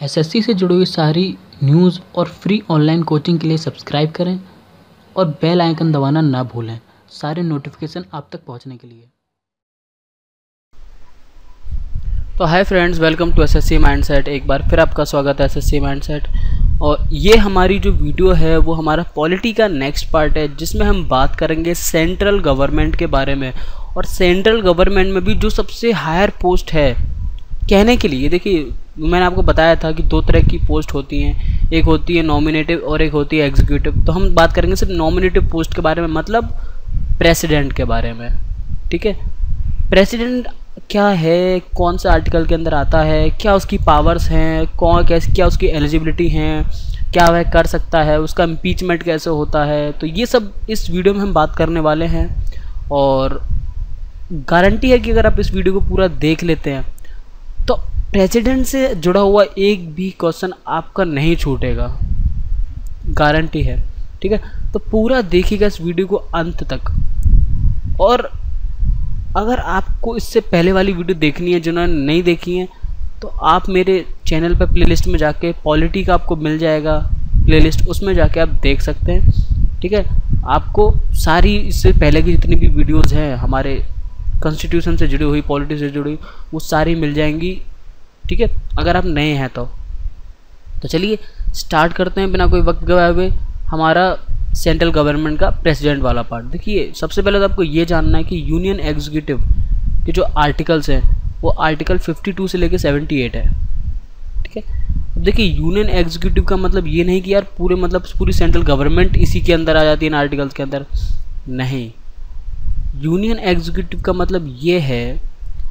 SSC से जुड़ी हुई सारी न्यूज़ और फ्री ऑनलाइन कोचिंग के लिए सब्सक्राइब करें और बेल आइकन दबाना ना भूलें सारे नोटिफिकेशन आप तक पहुंचने के लिए। तो hi friends, welcome to SSC mindset. एक बार फिर आपका स्वागत है एसएससी माइंडसेट। और ये हमारी जो वीडियो है वो हमारा पॉलिटी का नेक्स्ट पार्ट है, जिसमें हम बात करेंगे सेंट्रल गवर्नमेंट के बारे में। और सेंट्रल गवर्नमेंट में भी जो सबसे हायर पोस्ट है कहने के लिए, देखिए मैंने आपको बताया था कि दो तरह की पोस्ट होती हैं, एक होती है नॉमिनेटिव और एक होती है एग्जीक्यूटिव। तो हम बात करेंगे सिर्फ नॉमिनेटिव पोस्ट के बारे में, मतलब प्रेसिडेंट के बारे में। ठीक है, प्रेसिडेंट क्या है, कौन सा आर्टिकल के अंदर आता है, क्या उसकी पावर्स हैं, क्या उसकी एलिजिबिलिटी हैं, क्या वह कर सकता है, उसका इम्पीचमेंट कैसे होता है, तो ये सब इस वीडियो में हम बात करने वाले हैं। और गारंटी है कि अगर आप इस वीडियो को पूरा देख लेते हैं तो प्रेसिडेंट से जुड़ा हुआ एक भी क्वेश्चन आपका नहीं छूटेगा, गारंटी है। ठीक है, तो पूरा देखिएगा इस वीडियो को अंत तक। और अगर आपको इससे पहले वाली वीडियो देखनी है, जिन्होंने नहीं देखी है, तो आप मेरे चैनल पर प्लेलिस्ट में जाके पॉलिटी का आपको मिल जाएगा प्लेलिस्ट, उसमें जाके आप देख सकते हैं। ठीक है, आपको सारी इससे पहले की जितनी भी वीडियोस हैं हमारे कॉन्स्टिट्यूशन से जुड़ी हुई, पॉलिटी से जुड़ी, वो सारी मिल जाएंगी। ठीक है, अगर आप नए हैं तो चलिए स्टार्ट करते हैं बिना कोई वक्त गवाए हुए हमारा सेंट्रल गवर्नमेंट का प्रेसिडेंट वाला पार्ट। देखिए सबसे पहले तो आपको ये जानना है कि यूनियन एग्जीक्यूटिव के जो आर्टिकल्स हैं वो आर्टिकल 52 से लेकर 78 है। ठीक है, अब देखिए यूनियन एग्जीक्यूटिव का मतलब ये नहीं कि यार पूरी सेंट्रल गवर्नमेंट इसी के अंदर आ जाती है इन आर्टिकल्स के अंदर, नहीं। यूनियन एग्जीक्यूटिव का मतलब ये है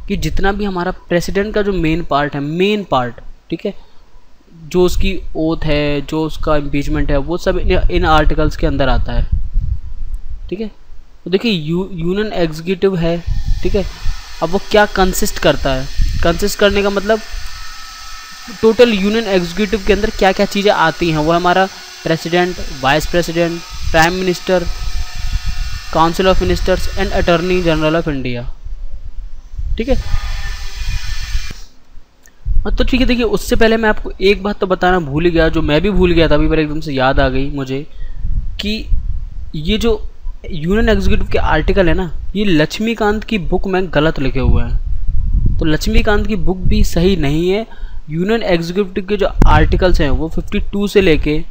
कि जितना भी हमारा प्रेसिडेंट का जो मेन पार्ट, ठीक है, जो उसकी ओथ है, जो उसका इम्पीचमेंट है, वो सब इन आर्टिकल्स के अंदर आता है। ठीक है, तो देखिए यूनियन एग्जीक्यूटिव है। ठीक है, अब वो क्या कंसिस्ट करता है, कंसिस्ट करने का मतलब टोटल यूनियन एग्जीक्यूटिव के अंदर क्या क्या चीज़ें आती हैं, वो हमारा president, vice president, prime minister, council of ministers and attorney general of India. ठीक है, तो ठीक है, देखिए उससे पहले मैं आपको एक बात तो बताना भूल ही गया, जो मैं भी भूल गया था, अभी पर एकदम से याद आ गई मुझे, कि ये जो यूनियन एग्जीक्यूटिव के आर्टिकल है ना, ये लक्ष्मीकांत की बुक में गलत लिखे हुए हैं। तो लक्ष्मीकांत की बुक भी सही नहीं है। यूनियन एग्जीक्यूटिव के जो आर्टिकल्स हैं वो 52 से लेके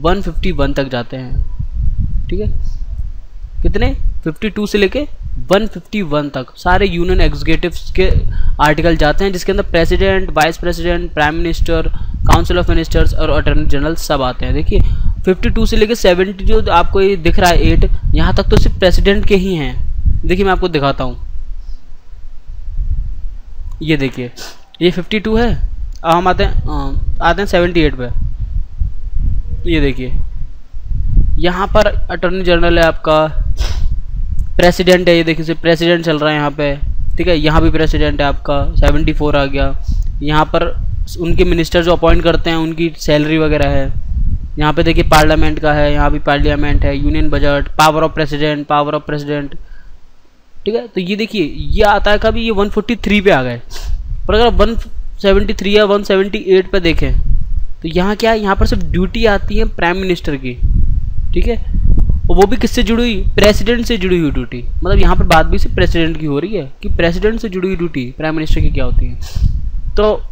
151 तक जाते हैं। ठीक है, कितने, 52 से लेके 151 तक सारे यूनियन एग्जीक्यूटिव्स के आर्टिकल जाते हैं, जिसके अंदर president, vice president, prime minister, council of ministers और अटॉर्नी जनरल सब आते हैं। देखिए 52 से लेके 70 जो आपको ये दिख रहा है 8, यहाँ तक तो सिर्फ प्रेसिडेंट के ही हैं। देखिए मैं आपको दिखाता हूँ, ये देखिए ये 52 है। अब हम आते हैं 78 पे। ये देखिए यहाँ पर अटॉर्नी जनरल है, आपका प्रेसिडेंट है, ये देखिए सिर्फ प्रेसिडेंट चल रहा है यहाँ पे। ठीक है, यहाँ भी प्रेसिडेंट है आपका, 74 आ गया। यहाँ पर उनके मिनिस्टर जो अपॉइंट करते हैं उनकी सैलरी वगैरह है। यहाँ पे देखिए पार्लियामेंट का है, यहाँ भी पार्लियामेंट है, union budget, power of president. ठीक है, तो ये देखिए ये आता है कभी, ये 143 पे आ गए। पर अगर 173 या 178 पे देखें तो यहाँ क्या है, यहाँ पर सिर्फ ड्यूटी आती है प्राइम मिनिस्टर की। ठीक है, और वो भी किससे जुड़ी हुई, प्रेसिडेंट से जुड़ी हुई ड्यूटी। मतलब यहाँ पर बात भी सिर्फ प्रेसिडेंट की हो रही है कि प्रेसिडेंट से जुड़ी हुई ड्यूटी प्राइम मिनिस्टर की क्या होती है। तो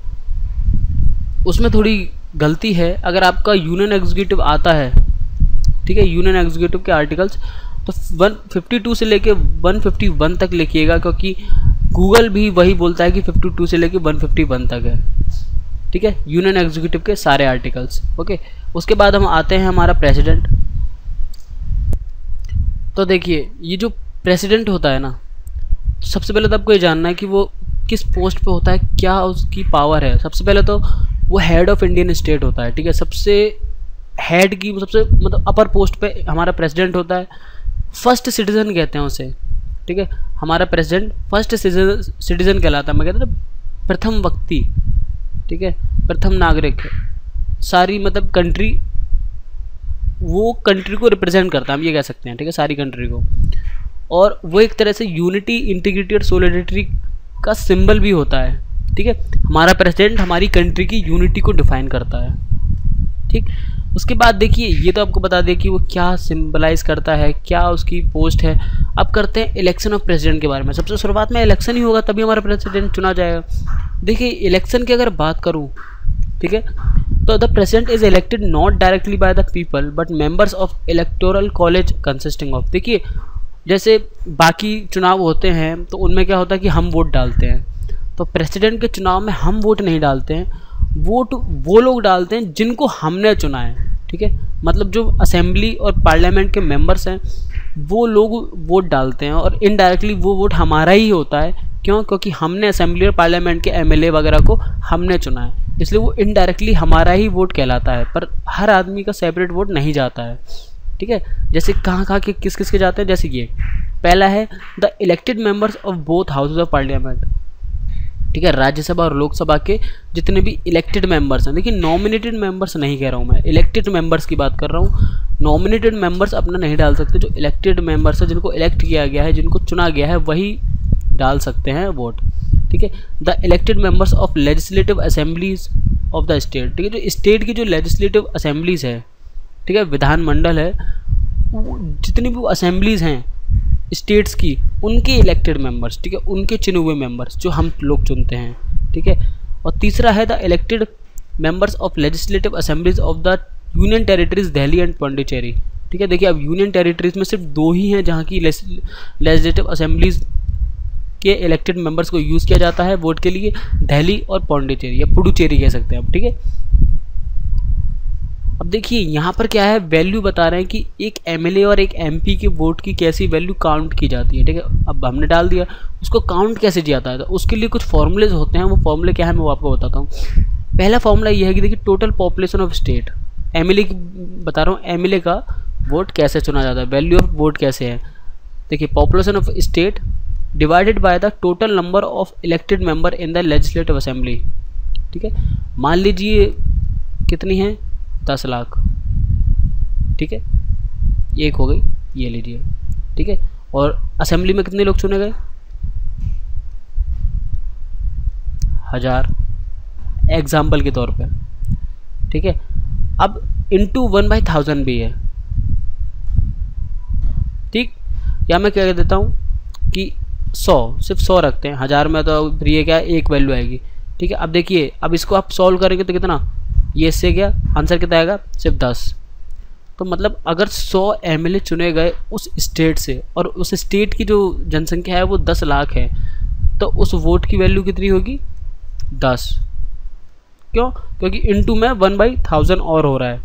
उसमें थोड़ी गलती है। अगर आपका यूनियन एग्जीक्यूटिव आता है, ठीक है, यूनियन एग्जीक्यूटिव के आर्टिकल्स, तो 152 से लेके 151 तक लिखिएगा, क्योंकि गूगल भी वही बोलता है कि 52 से लेके 151 तक है। ठीक है, यूनियन एग्जीक्यूटिव के सारे आर्टिकल्स। ओके, उसके बाद हम आते हैं हमारा प्रेसिडेंट। तो देखिए ये जो प्रेसिडेंट होता है ना, सबसे पहले तो आपको ये जानना है कि वो किस पोस्ट पे होता है, क्या उसकी पावर है। सबसे पहले तो वो हेड ऑफ इंडियन स्टेट होता है। ठीक है, सबसे हेड की सबसे मतलब अपर पोस्ट पे हमारा प्रेसिडेंट होता है। फर्स्ट सिटीज़न कहते हैं उसे। ठीक है, हमारा प्रेसिडेंट फर्स्ट सिटीज़न कहलाता है। मैं कहता हूँ प्रथम व्यक्ति। ठीक है, प्रथम नागरिक, सारी मतलब कंट्री, वो कंट्री को रिप्रेजेंट करता है, हम ये कह सकते हैं। ठीक है, सारी कंट्री को। और वो एक तरह से यूनिटी, इंटीग्रिटी और सोलिडेरिटी का सिंबल भी होता है। ठीक है। हमारा प्रेसिडेंट हमारी कंट्री की यूनिटी को डिफाइन करता है, ठीक। उसके बाद देखिए, ये तो आपको बता दें कि वो क्या सिंबलाइज करता है, क्या उसकी पोस्ट है। अब करते हैं इलेक्शन ऑफ प्रेसिडेंट के बारे में। सबसे शुरुआत में इलेक्शन ही होगा तभी हमारा प्रेसिडेंट चुना जाएगा। देखिए इलेक्शन की अगर बात करूँ, ठीक है, तो the president is elected not directly by the people but members of electoral college consisting of. देखिए जैसे बाकी चुनाव होते हैं तो उनमें क्या होता है कि हम वोट डालते हैं, तो प्रेसिडेंट के चुनाव में हम वोट नहीं डालते हैं, वोट वो लोग डालते हैं जिनको हमने चुना है, ठीक है। मतलब जो असेंबली और पार्लियामेंट के मेंबर्स हैं वो लोग वोट डालते हैं और इनडायरेक्टली वो वोट हमारा ही होता है। क्यों? क्योंकि हमने असेंबली और पार्लियामेंट के एमएलए वगैरह को हमने चुना है, इसलिए वो इनडायरेक्टली हमारा ही वोट कहलाता है। पर हर आदमी का सेपरेट वोट नहीं जाता है, ठीक है। जैसे कहाँ के किस किस के जाते हैं, जैसे ये पहला है the elected members of both houses of parliament, ठीक है। राज्यसभा और लोकसभा के जितने भी इलेक्टेड मेंबर्स हैं, देखिए नॉमिनेटेड मेंबर्स नहीं कह रहा हूँ मैं, इलेक्टेड मेंबर्स की बात कर रहा हूँ। नॉमिनेटेड मेंबर्स अपना नहीं डाल सकते, जो इलेक्टेड मेंबर्स हैं जिनको इलेक्ट किया गया है, जिनको चुना गया है, वही डाल सकते हैं वोट, ठीक है। The elected members of legislative assemblies of the state, ठीक है। जो स्टेट की जो लेजिस्लेटिव असेंबलीज है, ठीक है, विधानमंडल है, जितनी भी असेंबलीज हैं स्टेट्स की, उनके इलेक्टेड मेंबर्स, ठीक है, उनके चुने हुए मेंबर्स जो हम लोग चुनते हैं, ठीक है। और तीसरा है the elected members of legislative assemblies of the union territories Delhi and Pondicherry, ठीक है। देखिए अब यूनियन टेरिटरीज में सिर्फ 2 ही हैं जहाँ की लेजिस्लेटिव असेंबलीज के इलेक्टेड मेंबर्स को यूज़ किया जाता है वोट के लिए, दिल्ली और पौंडीचेरी या पुडुचेरी कह सकते हैं आप, ठीक है। अब देखिए यहाँ पर क्या है, वैल्यू बता रहे हैं कि एक एमएलए और एक एमपी के वोट की कैसी वैल्यू काउंट की जाती है, ठीक है। अब हमने डाल दिया, उसको काउंट कैसे जाता है, तो उसके लिए कुछ फॉर्मूलेज होते हैं। वो फॉर्मूले क्या है मैं वो आपको बताता हूँ। पहला फॉर्मूला ये है कि देखिए total population of state, MLA की बता रहा हूँ, एमएलए का वोट कैसे चुना जाता है, वैल्यू ऑफ वोट कैसे है। देखिए population of state divided by the total number of elected member in the legislative assembly, ठीक है। मान लीजिए कितनी है, 10 लाख, ठीक है, एक हो गई, ये लीजिए, ठीक है। और असेंबली में कितने लोग चुने गए, 1000 एग्जाम्पल के तौर पे, ठीक है। अब इंटू 1/1000 भी है, ठीक। या मैं क्या कह देता हूँ कि 100, सिर्फ 100 रखते हैं, 1000 में तो फिर ये क्या एक वैल्यू आएगी, ठीक है। अब देखिए अब इसको आप सॉल्व करेंगे तो कितना, ये इससे क्या आंसर कितना आएगा, सिर्फ 10। तो मतलब अगर 100 एमएलए चुने गए उस स्टेट से और उस स्टेट की जो जनसंख्या है वो 10 लाख है, तो उस वोट की वैल्यू कितनी होगी, 10। क्यों? क्योंकि इंटू में 1/1000 और हो रहा है,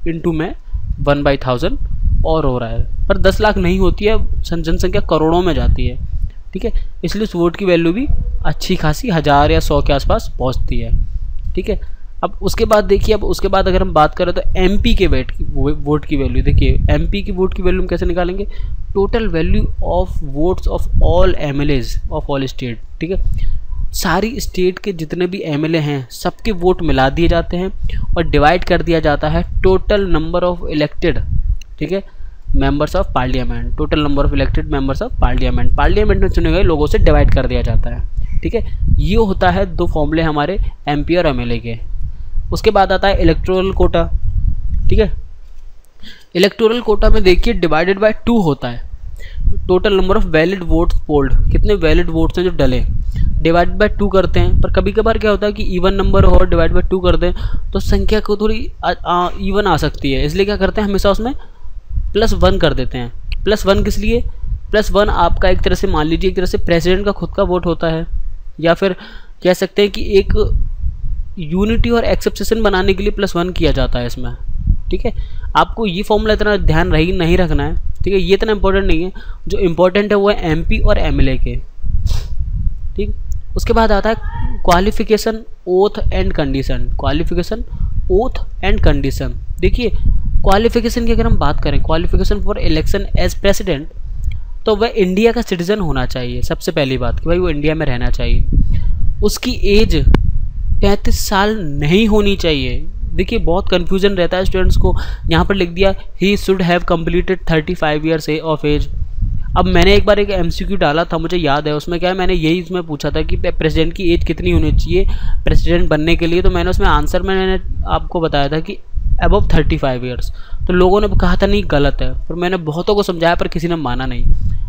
इंटू में 1/1000 और हो रहा है, पर 10 लाख नहीं होती है, जनसंख्या करोड़ों में जाती है, ठीक है। इसलिए उस वोट की वैल्यू भी अच्छी खासी 1000 या 100 के आसपास पहुंचती है, ठीक है। अब उसके बाद देखिए, अब उसके बाद अगर हम बात करें तो एमपी के वोट की वैल्यू, देखिए एमपी की वोट की वैल्यू हम कैसे निकालेंगे, total value of votes of all MLAs of all state, ठीक है। सारी स्टेट के जितने भी एमएलए हैं सबके वोट मिला दिए जाते हैं और डिवाइड कर दिया जाता है टोटल नंबर ऑफ इलेक्टेड, ठीक है, members of parliament, total number of elected members of parliament, parliament में चुने गए लोगों से डिवाइड कर दिया जाता है, ठीक है। ये होता है 2 फॉर्मूले हमारे एमपी और एमएलए के। उसके बाद आता है इलेक्टोरल कोटा, ठीक है। इलेक्टोरल कोटा में देखिए डिवाइडेड बाय 2 होता है, total number of valid votes polled, कितने वैलिड वोट्स हैं जो डले, डिवाइड बाय 2 करते हैं। पर कभी कभार क्या होता है कि इवन नंबर हो और डिवाइड बाय 2 कर दें तो संख्या को थोड़ी इवन आ सकती है, इसलिए क्या करते हैं हमेशा उसमें +1 कर देते हैं। +1 किस लिए, +1 आपका एक तरह से मान लीजिए एक तरह से प्रेसिडेंट का खुद का वोट होता है, या फिर कह सकते हैं कि एक यूनिटी और एक्सेप्शन बनाने के लिए +1 किया जाता है इसमें, ठीक है। आपको ये फॉर्मूला इतना ध्यान नहीं रखना है, ठीक है, ये इतना इंपॉर्टेंट नहीं है। जो इम्पोर्टेंट है वो है एमपी और एमएलए के, ठीक। उसके बाद आता है qualification oath and condition, qualification oath and condition. देखिए क्वालिफिकेशन की अगर हम बात करें, qualification for election as president, तो वह इंडिया का सिटीजन होना चाहिए, सबसे पहली बात कि भाई वो इंडिया में रहना चाहिए। उसकी एज 35 साल नहीं होनी चाहिए। देखिए बहुत कन्फ्यूजन रहता है स्टूडेंट्स को, यहाँ पर लिख दिया he should have completed 35 years of age. अब मैंने एक बार एक MCQ डाला था, मुझे याद है, उसमें क्या है, मैंने यही इसमें पूछा था कि प्रेसिडेंट की एज कितनी होनी चाहिए प्रेसिडेंट बनने के लिए, तो मैंने उसमें आंसर में मैंने आपको बताया था कि अबव 35 ईयर्स। तो लोगों ने कहा था नहीं गलत है, पर मैंने बहुतों को समझाया पर किसी ने माना नहीं।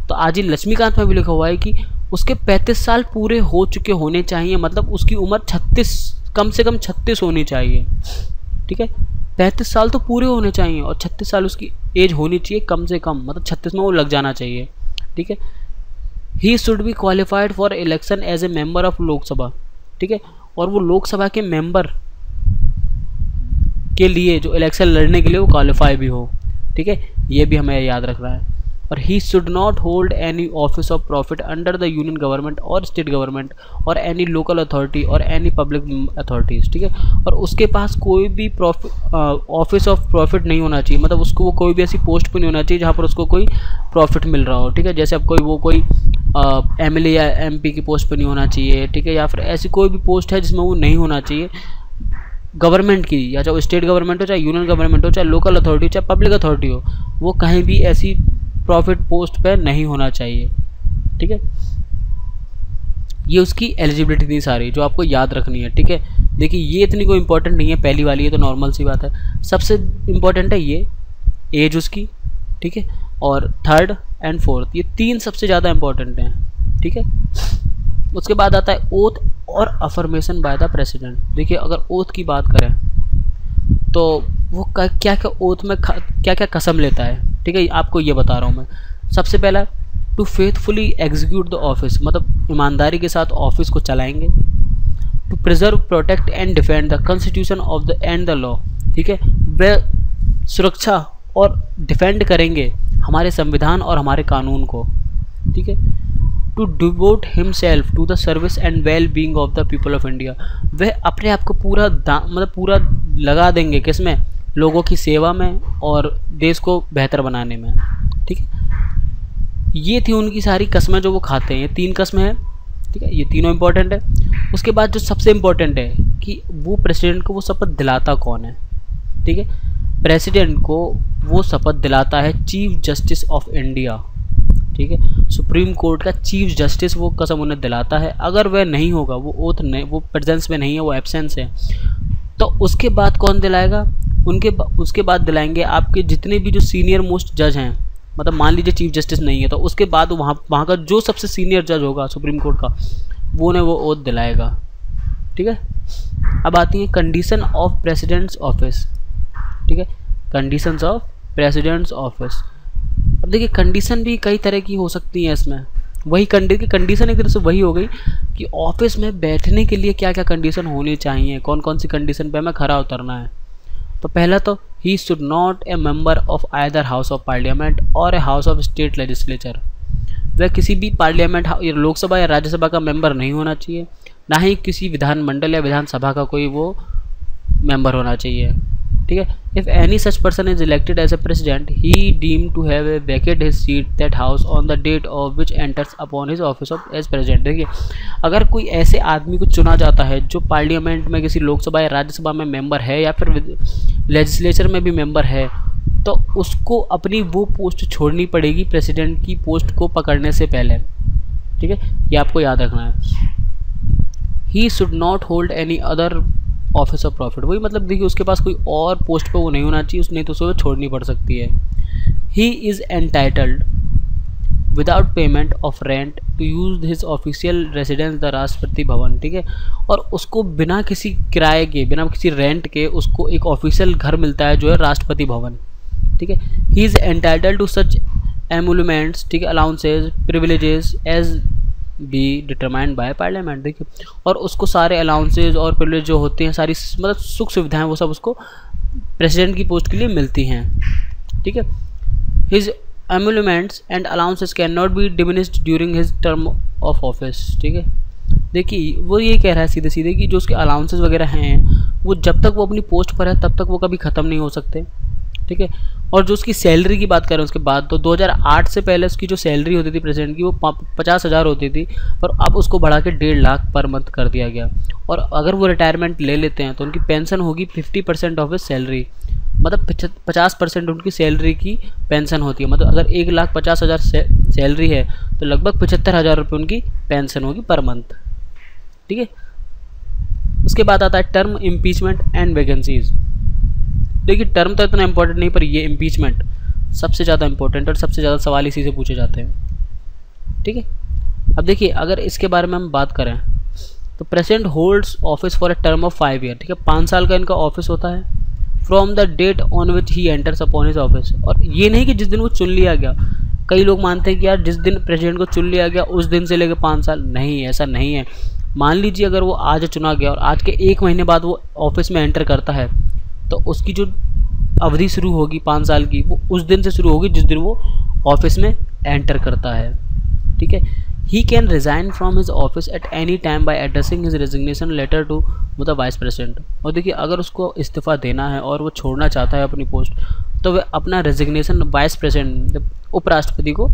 तो आज ही लक्ष्मीकांत में भी लिखा हुआ है कि उसके 35 साल पूरे हो चुके होने चाहिए, मतलब उसकी उम्र 36, कम से कम 36 होनी चाहिए। ठीक है, 35 साल तो पूरे होने चाहिए और 36 साल उसकी एज होनी चाहिए कम से कम, मतलब 36 में वो लग जाना चाहिए। ठीक है, he should be qualified for election as a member of Lok Sabha. ठीक है, और वो लोकसभा के मेंबर के लिए जो इलेक्शन लड़ने के लिए वो क्वालिफाई भी हो। ठीक है, ये भी हमें याद रखना है। और ही should not hold any office of profit under the union government और स्टेट गवर्नमेंट और एनी लोकल अथॉरिटी और एनी पब्लिक अथॉरिटीज़। ठीक है, और उसके पास कोई भी ऑफिस ऑफ प्रॉफिट नहीं होना चाहिए, मतलब उसको वो कोई भी ऐसी पोस्ट पर नहीं होना चाहिए जहाँ पर उसको कोई प्रॉफिट मिल रहा हो। ठीक है, जैसे अब कोई MLA या MP की पोस्ट पर नहीं होना चाहिए। ठीक है, या फिर ऐसी कोई भी पोस्ट है जिसमें वो नहीं होना चाहिए गवर्नमेंट की, या चाहे स्टेट गवर्नमेंट हो, चाहे यूनियन गवर्नमेंट हो, चाहे लोकल अथॉरिटी, चाहे पब्लिक अथॉरिटी हो, वो कहीं भी ऐसी प्रॉफिट पोस्ट पे नहीं होना चाहिए। ठीक है, ये उसकी एलिजिबिलिटी थी सारी जो आपको याद रखनी है। ठीक है, देखिए ये इतनी कोई इंपॉर्टेंट नहीं है, पहली वाली है तो नॉर्मल सी बात है। सबसे इम्पॉर्टेंट है ये एज उसकी। ठीक है, और थर्ड एंड फोर्थ, ये तीन सबसे ज़्यादा इंपॉर्टेंट हैं। ठीक है, उसके बाद आता है ओथ और अफर्मेशन बाय द प्रेसिडेंट। देखिए अगर ओथ की बात करें तो वो क्या क्या ओथ में क्या क्या कसम लेता है। ठीक है, आपको ये बता रहा हूँ मैं। सबसे पहला, to faithfully execute the office, मतलब ईमानदारी के साथ ऑफिस को चलाएंगे। To preserve, protect and defend the constitution of the and the law. ठीक है, वह सुरक्षा और डिफेंड करेंगे हमारे संविधान और हमारे कानून को। ठीक है, to devote himself to the service and well being of the people of India, वह अपने आप को पूरा मतलब पूरा लगा देंगे किसमें, लोगों की सेवा में और देश को बेहतर बनाने में। ठीक है, ये थी उनकी सारी कस्में जो वो खाते हैं, ये 3 कस्में हैं। ठीक है, ये तीनों इंपॉर्टेंट है। उसके बाद जो सबसे इम्पोर्टेंट है कि वो प्रेसिडेंट को वो शपथ दिलाता कौन है। ठीक है, प्रेसिडेंट को वो शपथ दिलाता है चीफ जस्टिस ऑफ इंडिया। ठीक है, सुप्रीम कोर्ट का चीफ जस्टिस वो कसम उन्हें दिलाता है। अगर वह नहीं होगा, वो ओथ नहीं, वो प्रेजेंस में नहीं है, वो एब्सेंस है, तो उसके बाद कौन दिलाएगा, उसके बाद दिलाएंगे आपके जितने भी जो सीनियर मोस्ट जज हैं। मतलब मान लीजिए चीफ जस्टिस नहीं है तो उसके बाद वहाँ का जो सबसे सीनियर जज होगा सुप्रीम कोर्ट का, वो उन्हें वो ओथ दिलाएगा। ठीक है, अब आती है कंडीशन ऑफ प्रेसिडेंट्स ऑफिस। ठीक है, कंडीशंस ऑफ प्रेसिडेंट्स ऑफिस। अब देखिए कंडीशन भी कई तरह की हो सकती हैं इसमें। वही कंडीशन एक तरह से वही हो गई कि ऑफिस में बैठने के लिए क्या क्या कंडीशन होनी चाहिए, कौन कौन सी कंडीशन पे हमें खरा उतरना है। तो पहला तो he should not a member of either house of parliament और a house of state legislature. वह किसी भी पार्लियामेंट, लोकसभा या राज्यसभा का मेंबर नहीं होना चाहिए, ना ही किसी विधानमंडल या विधानसभा का कोई वो मेंबर होना चाहिए। ठीक है, if any such person is elected as a president he deem to have a vacate his seat that house on the date of which enters upon his office of as president. देखिए अगर कोई ऐसे आदमी को चुना जाता है जो पार्लियामेंट में किसी लोकसभा या राज्यसभा में मेंबर है या फिर लेजिस्लेचर में भी मेंबर है, तो उसको अपनी वो पोस्ट छोड़नी पड़ेगी प्रेसिडेंट की पोस्ट को पकड़ने से पहले। ठीक है, ये आपको याद रखना है। He should not hold any other office of profit. वही मतलब देखिए उसके पास कोई और पोस्ट पे वो नहीं होना चाहिए, उसने तो उसे छोड़नी पड़ सकती है। He is entitled without payment of rent to use his official residence the Rashtrapati Bhavan. ठीक है, और उसको बिना किसी किराए के, बिना किसी रेंट के उसको एक ऑफिशियल घर मिलता है जो है राष्ट्रपति भवन। ठीक है, he is entitled to such emoluments, ठीक है, allowances, privileges as be determined by parliament. देखिए और उसको सारे अलाउंसेज और प्रिविलेज जो होते हैं, सारी मतलब सुख सुविधाएं, वो सब उसको प्रेसिडेंट की पोस्ट के लिए मिलती हैं। ठीक है, his emoluments and allowances can not be diminished during his term of office. ठीक है, देखिए वो ये कह रहा है सीधे सीधे कि जो उसके अलाउंसेस वगैरह हैं वो जब तक वो अपनी पोस्ट पर है तब तक वो कभी ख़त्म नहीं हो सकते। ठीक है, और जो उसकी सैलरी की बात करें उसके बाद, तो 2008 से पहले उसकी जो सैलरी होती थी प्रेसिडेंट की वो 50,000 होती थी, पर अब उसको बढ़ा के 1.5 लाख पर मंथ कर दिया गया। और अगर वो रिटायरमेंट ले लेते हैं तो उनकी पेंशन होगी 50% ऑफ हिज सैलरी, मतलब 50% उनकी सैलरी की पेंशन होती है। मतलब अगर 1,50,000 सैलरी है तो लगभग 75,000 रुपये उनकी पेंशन होगी पर मंथ। ठीक है, उसके बाद आता है टर्म इम्पीचमेंट एंड वैकेंसीज। देखिए टर्म तो इतना इंपॉर्टेंट नहीं, पर ये इम्पीचमेंट सबसे ज़्यादा इंपॉर्टेंट और सबसे ज़्यादा सवाल इसी से पूछे जाते हैं। ठीक है, अब देखिए अगर इसके बारे में हम बात करें तो president holds office for a term of 5 year. ठीक है, 5 साल का इनका ऑफिस होता है from the date on which he enters upon his office. और ये नहीं कि जिस दिन वो चुन लिया गया, कई लोग मानते हैं कि यार जिस दिन प्रेसिडेंट को चुन लिया गया उस दिन से लेकर 5 साल, नहीं, ऐसा नहीं है। मान लीजिए अगर वो आज चुना गया और आज के 1 महीने बाद वो ऑफिस में एंटर करता है तो उसकी जो अवधि शुरू होगी 5 साल की, वो उस दिन से शुरू होगी जिस दिन वो ऑफिस में एंटर करता है। ठीक है, he can resign from his office at any time by addressing his resignation letter to the vice president. और देखिए अगर उसको इस्तीफ़ा देना है और वो छोड़ना चाहता है अपनी पोस्ट, तो वह अपना रेजिग्नेशन वाइस प्रेसिडेंट उपराष्ट्रपति को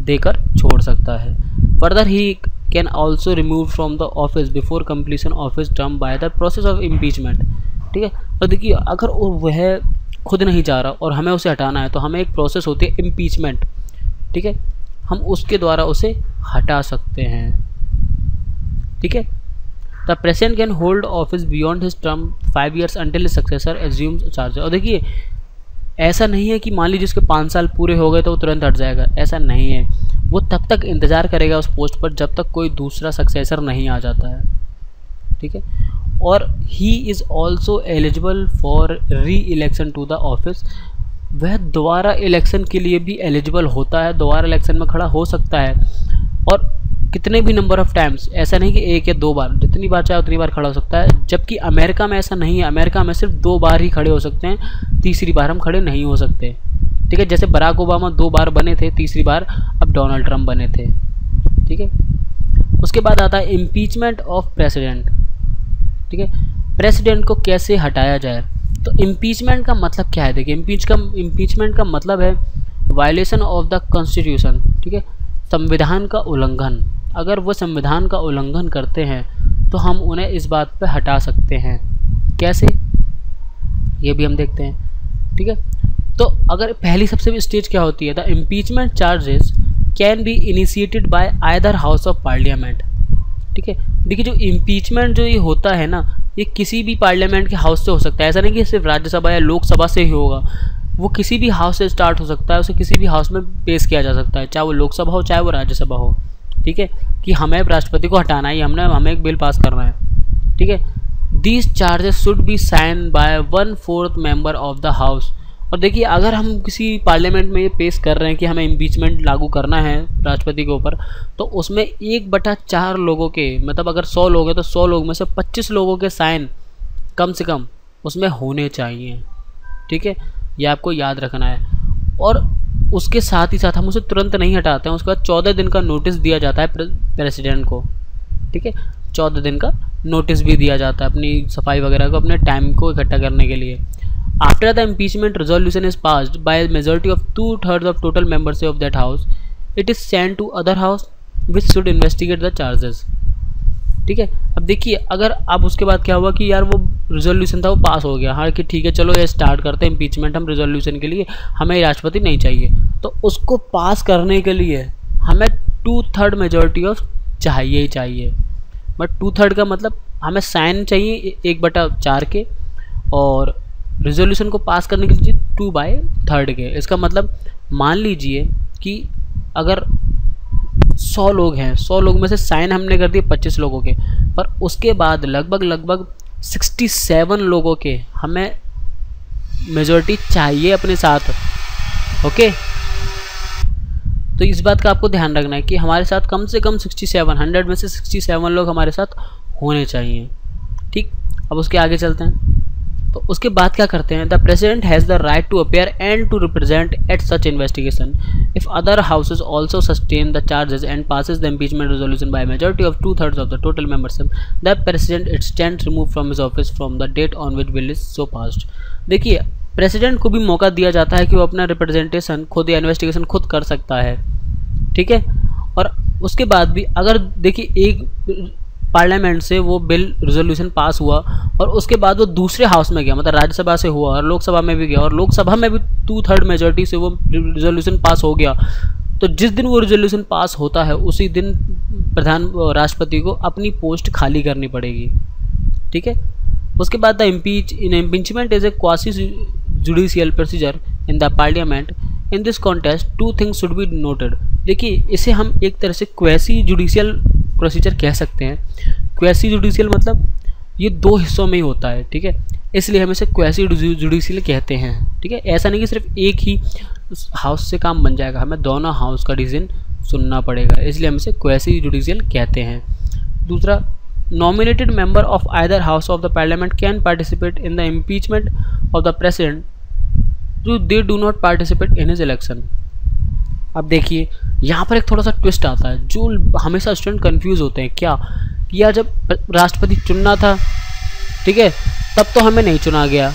देकर छोड़ सकता है। Further he can also remove from the office before completion of his term by the process of impeachment. ठीक है, और देखिए अगर वह खुद नहीं जा रहा और हमें उसे हटाना है तो हमें एक प्रोसेस होती है इम्पीचमेंट। ठीक है, हम उसके द्वारा उसे हटा सकते हैं। ठीक है, the president can hold office beyond his term 5 years until his successor assumes charge. और देखिए ऐसा नहीं है कि मान लीजिए उसके 5 साल पूरे हो गए तो वो तुरंत हट जाएगा, ऐसा नहीं है। वो तब तक इंतज़ार करेगा उस पोस्ट पर जब तक कोई दूसरा सक्सेसर नहीं आ जाता है। ठीक है, और he is also eligible for reelection to the office. वह दोबारा इलेक्शन के लिए भी एलिजिबल होता है, दोबारा इलेक्शन में खड़ा हो सकता है। और कितने भी नंबर ऑफ टाइम्स, ऐसा नहीं कि 1 या 2 बार, जितनी बार चाहे उतनी बार खड़ा हो सकता है। जबकि अमेरिका में ऐसा नहीं है, अमेरिका में सिर्फ 2 बार ही खड़े हो सकते हैं, तीसरी बार हम खड़े नहीं हो सकते। ठीक है, जैसे बराक ओबामा 2 बार बने थे, तीसरी बार अब डोनाल्ड ट्रंप बने थे। ठीक है, उसके बाद आता है इम्पीचमेंट ऑफ प्रेसिडेंट। ठीक है, प्रेसिडेंट को कैसे हटाया जाए। तो इम्पीचमेंट का मतलब क्या है, देखिए इम्पीचमेंट का मतलब है वायलेशन ऑफ द कॉन्स्टिट्यूशन। ठीक है, संविधान का उल्लंघन। अगर वो संविधान का उल्लंघन करते हैं तो हम उन्हें इस बात पे हटा सकते हैं। कैसे, ये भी हम देखते हैं। ठीक है, तो अगर पहली सबसे स्टेज क्या होती है, the impeachment charges can be initiated by either house of parliament. ठीक है, देखिए जो इम्पीचमेंट जो ये होता है ना, ये किसी भी पार्लियामेंट के हाउस से हो सकता है। ऐसा नहीं कि सिर्फ राज्यसभा या लोकसभा से ही होगा, वो किसी भी हाउस से स्टार्ट हो सकता है, उसे किसी भी हाउस में पेश किया जा सकता है, चाहे वो लोकसभा हो चाहे वो राज्यसभा हो। ठीक है, कि हमें राष्ट्रपति को हटाना है, हमें एक बिल पास करना है। ठीक है, these charges should be sign by 1/4 member of the house. और देखिए अगर हम किसी पार्लियामेंट में ये पेश कर रहे हैं कि हमें इम्पीचमेंट लागू करना है राष्ट्रपति के ऊपर, तो उसमें 1/4 लोगों के, मतलब अगर 100 लोग हैं तो 100 लोग में से 25 लोगों के साइन कम से कम उसमें होने चाहिए। ठीक है, ये आपको याद रखना है। और उसके साथ ही साथ हम उसे तुरंत नहीं हटाते हैं, उसके बाद 14 दिन का नोटिस दिया जाता है प्रेसिडेंट को। ठीक है, 14 दिन का नोटिस भी दिया जाता है अपनी सफाई वगैरह को, अपने टाइम को इकट्ठा करने के लिए। After the impeachment resolution is passed by a majority of 2/3 of total members of that house, it is sent to other house which should investigate the charges. ठीक है, अब देखिए अगर अब उसके बाद क्या हुआ कि यार वो रिजोल्यूशन था वो पास हो गया, हाँ कि ठीक है चलो ये स्टार्ट करते हैं इम्पीचमेंट हम रिजोल्यूशन के लिए, हमें राष्ट्रपति नहीं चाहिए, तो उसको पास करने के लिए हमें 2/3 मेजोरिटी ऑफ चाहिए ही चाहिए। बट 2/3 का मतलब हमें साइन चाहिए 1/4 के, और रिजोल्यूशन को पास करने के लिए 2/3 के। इसका मतलब मान लीजिए कि अगर 100 लोग हैं, 100 लोग में से साइन हमने कर दिए 25 लोगों के, पर उसके बाद लगभग 67 लोगों के हमें मेजॉरिटी चाहिए अपने साथ। ओके, तो इस बात का आपको ध्यान रखना है कि हमारे साथ कम से कम 67, 100 में से 67 लोग हमारे साथ होने चाहिए। ठीक, अब उसके आगे चलते हैं। तो उसके बाद क्या करते हैं, the president has the right to appear and to represent at such investigation if other houses also sustain the charges and passes the impeachment resolution by majority of 2/3 of the total membership, the president it stands remove from his office from the date on which bill is so passed. देखिए president को भी मौका दिया जाता है कि वो अपना रिप्रेजेंटेशन खुद या इन्वेस्टिगेशन खुद कर सकता है। ठीक है, और उसके बाद भी अगर देखिए एक पार्लियामेंट से वो बिल रिजोल्यूशन पास हुआ और उसके बाद वो दूसरे हाउस में गया, मतलब राज्यसभा से हुआ और लोकसभा में भी गया और लोकसभा में भी 2/3 मेजोरिटी से वो रिजोल्यूशन पास हो गया, तो जिस दिन वो रिजोल्यूशन पास होता है उसी दिन राष्ट्रपति को अपनी पोस्ट खाली करनी पड़ेगी। ठीक है, उसके बाद impeachment is a quasi judicial procedure in the parliament. In this contest 2 things should be noted. देखिए, इसे हम एक तरह से क्वेसी जुडिशियल प्रोसीजर कह सकते हैं। क्वेसी जुडिशियल मतलब ये 2 हिस्सों में ही होता है। ठीक है, इसलिए हम इसे क्वेसी जुडिशियल कहते हैं। ठीक है, ऐसा नहीं कि सिर्फ एक ही हाउस से काम बन जाएगा, हमें दोनों हाउस का डिसीजन सुनना पड़ेगा, इसलिए हम इसे क्वेसी जुडिशियल कहते हैं। दूसरा, nominated member of either house of the parliament can participate in the impeachment of the president so they do not participate in his election। अब देखिए, यहाँ पर एक थोड़ा सा ट्विस्ट आता है जो हमेशा स्टूडेंट कंफ्यूज होते हैं। क्या कि यार जब राष्ट्रपति चुनना था, ठीक है, तब तो हमें नहीं चुना गया।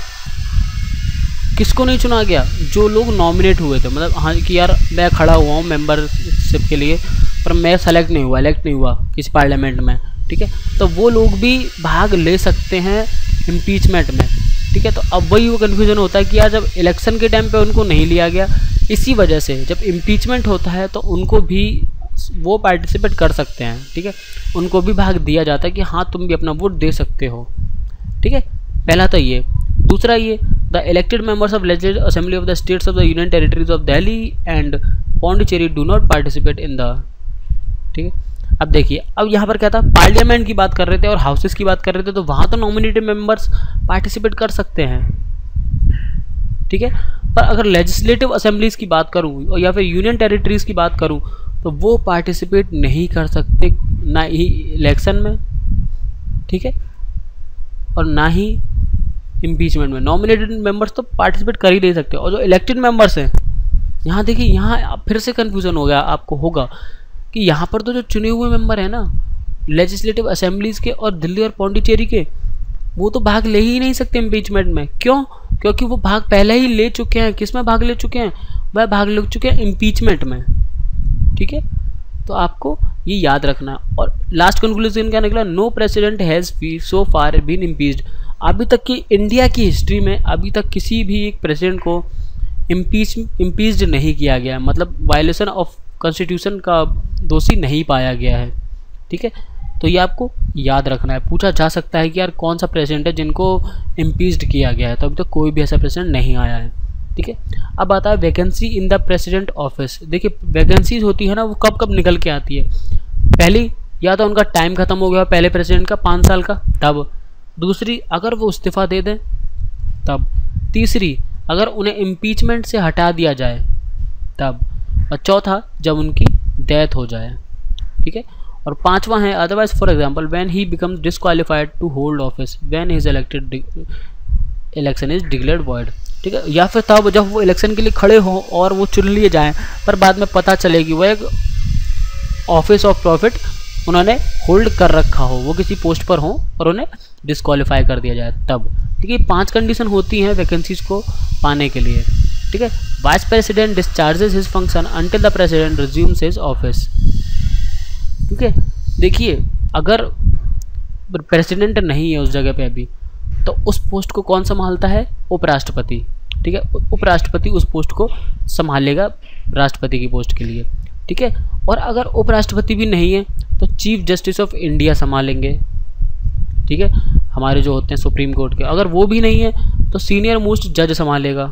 किसको नहीं चुना गया? जो लोग नॉमिनेट हुए थे, मतलब हाँ कि यार मैं खड़ा हुआ हूँ मेंबरशिप के लिए पर मैं सेलेक्ट नहीं हुआ, इलेक्ट नहीं हुआ किसी पार्लियामेंट में। ठीक है, तो वो लोग भी भाग ले सकते हैं इम्पीचमेंट में। ठीक है, तो अब वही वो कन्फ्यूजन होता है कि यार जब इलेक्शन के टाइम पे उनको नहीं लिया गया, इसी वजह से जब इम्पीचमेंट होता है तो उनको भी वो पार्टिसिपेट कर सकते हैं। ठीक है, उनको भी भाग दिया जाता है कि हाँ तुम भी अपना वोट दे सकते हो। ठीक है, पहला तो ये। दूसरा ये, the elected members of legislative assembly of the states of the union territories of Delhi and Pondicherry do not participate in the. ठीक है, अब देखिए, अब यहाँ पर क्या था, पार्लियामेंट की बात कर रहे थे और हाउसेस की बात कर रहे थे, तो वहाँ तो नॉमिनेटेड मेंबर्स पार्टिसिपेट कर सकते हैं। ठीक है, पर अगर लेजिस्लेटिव असेंबलीज की बात करूँ या फिर यूनियन टेरिटरीज की बात करूँ तो वो पार्टिसिपेट नहीं कर सकते, ना ही इलेक्शन में, ठीक है, और ना ही इम्पीचमेंट में। नॉमिनेटेड मेंबर्स तो पार्टिसिपेट कर ही नहीं सकते। और जो इलेक्टेड मेंबर्स हैं, यहाँ देखिए, यहाँ फिर से कन्फ्यूजन हो गया, आपको होगा कि यहाँ पर तो जो चुने हुए मेंबर हैं ना लेजिस्लेटिव असेंबलीज के और दिल्ली और पौंडीचेरी के, वो तो भाग ले ही नहीं सकते इम्पीचमेंट में। क्यों? क्योंकि वो भाग पहले ही ले चुके हैं। किस में भाग ले चुके हैं? वह भाग ले चुके हैं इम्पीचमेंट में। ठीक है, तो आपको ये याद रखना। और लास्ट कंक्लूजन क्या निकला? No president has so far been impeached. अभी तक की इंडिया की हिस्ट्री में अभी तक किसी भी एक प्रेसिडेंट को इम्पीच्ड नहीं किया गया, मतलब वायलेशन ऑफ कॉन्स्टिट्यूशन का दोषी नहीं पाया गया है। ठीक है, तो ये आपको याद रखना है। पूछा जा सकता है कि यार कौन सा प्रेसिडेंट है जिनको इम्पीच्ड किया गया है, तो अभी तक कोई भी ऐसा प्रेसिडेंट नहीं आया है। ठीक है, अब आता है vacancy in the president office. देखिए, वैकेंसीज होती है ना, वो कब कब निकल के आती है। पहली, या तो उनका टाइम खत्म हो गया पहले प्रेसिडेंट का 5 साल का, तब। दूसरी, अगर वो इस्तीफ़ा दे दें तब। तीसरी, अगर उन्हें इम्पीचमेंट से हटा दिया जाए तब। और चौथा, जब उनकी डेथ हो जाए। ठीक है, और पांचवा है otherwise for example when he becomes disqualified to hold office when his elected election is declared void. ठीक है, या फिर तब जब वो इलेक्शन के लिए खड़े हों और वो चुन लिए जाएं, पर बाद में पता चले कि वो एक ऑफिस ऑफ प्रॉफिट उन्होंने होल्ड कर रखा हो, वो किसी पोस्ट पर हों और उन्हें डिस्क्वालीफाई कर दिया जाए तब। ठीक है, 5 कंडीशन होती हैं वैकेंसीज को पाने के लिए। ठीक है, vice president discharges his function until the president resumes his office. ठीक है, देखिए, अगर प्रेसिडेंट नहीं है उस जगह पे अभी, तो उस पोस्ट को कौन संभालता है? उपराष्ट्रपति। ठीक है, उपराष्ट्रपति उस पोस्ट को संभालेगा राष्ट्रपति की पोस्ट के लिए। ठीक है, और अगर उपराष्ट्रपति भी नहीं है तो चीफ जस्टिस ऑफ इंडिया संभालेंगे। ठीक है, हमारे जो होते हैं सुप्रीम कोर्ट के। अगर वो भी नहीं है तो सीनियर मोस्ट जज संभालेगा।